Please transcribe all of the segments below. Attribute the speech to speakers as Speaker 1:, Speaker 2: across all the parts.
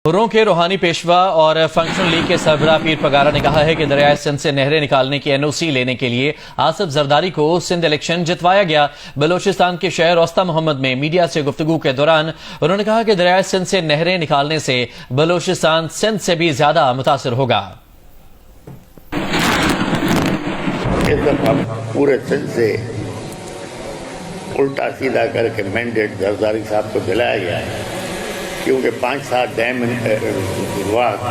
Speaker 1: حروں کے روحانی پیشوا اور فنکشن لیگ کے سربراہ پیر پگارا نے کہا ہے کہ دریائے سندھ سے نہریں نکالنے کی NOC لینے کے لیے آصف زرداری کو سندھ الیکشن جتوایا گیا۔ بلوچستان کے شہر اوسطا محمد میں میڈیا سے گفتگو کے دوران انہوں نے کہا کہ دریائے سندھ سے نہریں نکالنے سے بلوچستان سندھ سے بھی زیادہ متاثر ہوگا۔
Speaker 2: اس دفعہ پورے سندھ سے الٹا سیدھا کر کے مینڈیٹ زرداری صاحب کو دلایا گیا ہے، کیونکہ 5-7 ڈیم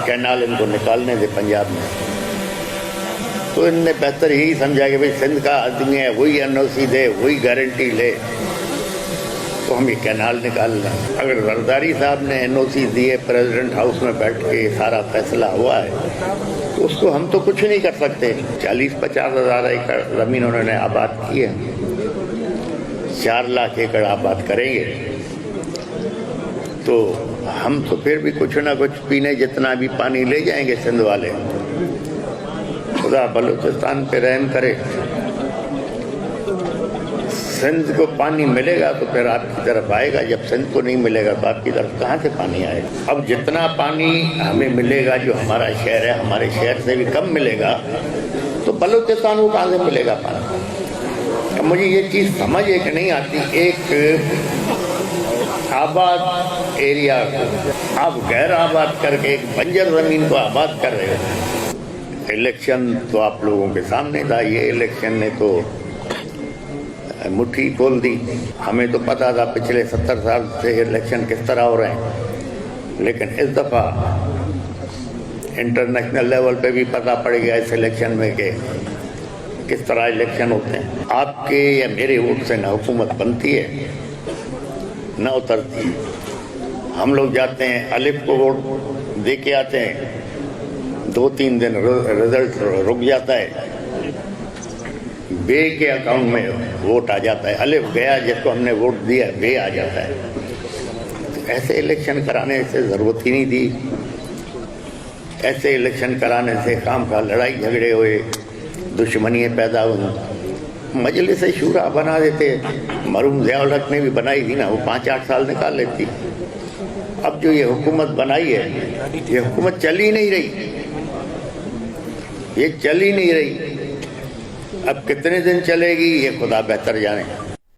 Speaker 2: کینال ان کو نکالنے تھے پنجاب میں، تو ان نے بہتر یہی سمجھا کہ بھئی سندھ کا آدمی ہے، وہی NOC دے، وہی گارنٹی لے، تو ہم یہ کینال نکال لیں۔ اگر زرداری صاحب نے NOC دیے، پریزیڈنٹ ہاؤس میں بیٹھ کے سارا فیصلہ ہوا ہے، تو اس کو ہم تو کچھ نہیں کر سکتے۔ 40-50 ہزار ایکڑ زمین انہوں نے آباد کی ہے، 4 لاکھ ایکڑ آباد کریں گے، تو ہم تو پھر بھی کچھ نہ کچھ پینے جتنا بھی پانی لے جائیں گے سندھ والے۔ خدا بلوچستان پہ رحم کرے، سندھ کو پانی ملے گا تو پھر آپ کی طرف آئے گا، جب سندھ کو نہیں ملے گا تو آپ کی طرف کہاں سے پانی آئے گا؟ اب جتنا پانی ہمیں ملے گا جو ہمارا شہر ہے، ہمارے شہر سے بھی کم ملے گا، تو بلوچستان کو کہاں سے ملے گا پانی؟ اب مجھے یہ چیز سمجھ ہے کہ نہیں آتی، ایک آباد ایریا کو آپ غیر آباد کر کے ایک بنجر زمین کو آباد کر رہے ہو۔ الیکشن تو آپ لوگوں کے سامنے تھا، یہ الیکشن نے تو مٹھی کھول دی۔ ہمیں تو پتا تھا پچھلے 70 سال سے الیکشن کس طرح ہو رہے ہیں، لیکن اس دفعہ انٹرنیشنل لیول پہ بھی پتہ پڑ گیا اس الیکشن میں کہ کس طرح الیکشن ہوتے ہیں۔ آپ کے یا میرے ووٹ سے نہ حکومت بنتی ہے نہ اترتی ہے۔ ہم لوگ جاتے ہیں، الف کو ووٹ دے کے آتے ہیں، 2-3 دن رزلٹ رک جاتا ہے، بے کے اکاؤنٹ میں ووٹ آ جاتا ہے، الف گیا جس کو ہم نے ووٹ دیا بے آ جاتا ہے۔ ایسے الیکشن کرانے سے ضرورت ہی نہیں تھی، ایسے الیکشن کرانے سے خام خواہ لڑائی جھگڑے ہوئے، دشمنیاں پیدا ہوئی۔ مجلس شورا بنا دیتے، مرحوم ضیاء الحق نے بھی بنائی تھی نا، وہ 5-8 سال نکال لیتی۔ اب جو یہ حکومت بنائی ہے، یہ حکومت چل ہی نہیں رہی، یہ چل ہی نہیں رہی۔ اب کتنے دن چلے گی یہ خدا بہتر جانے۔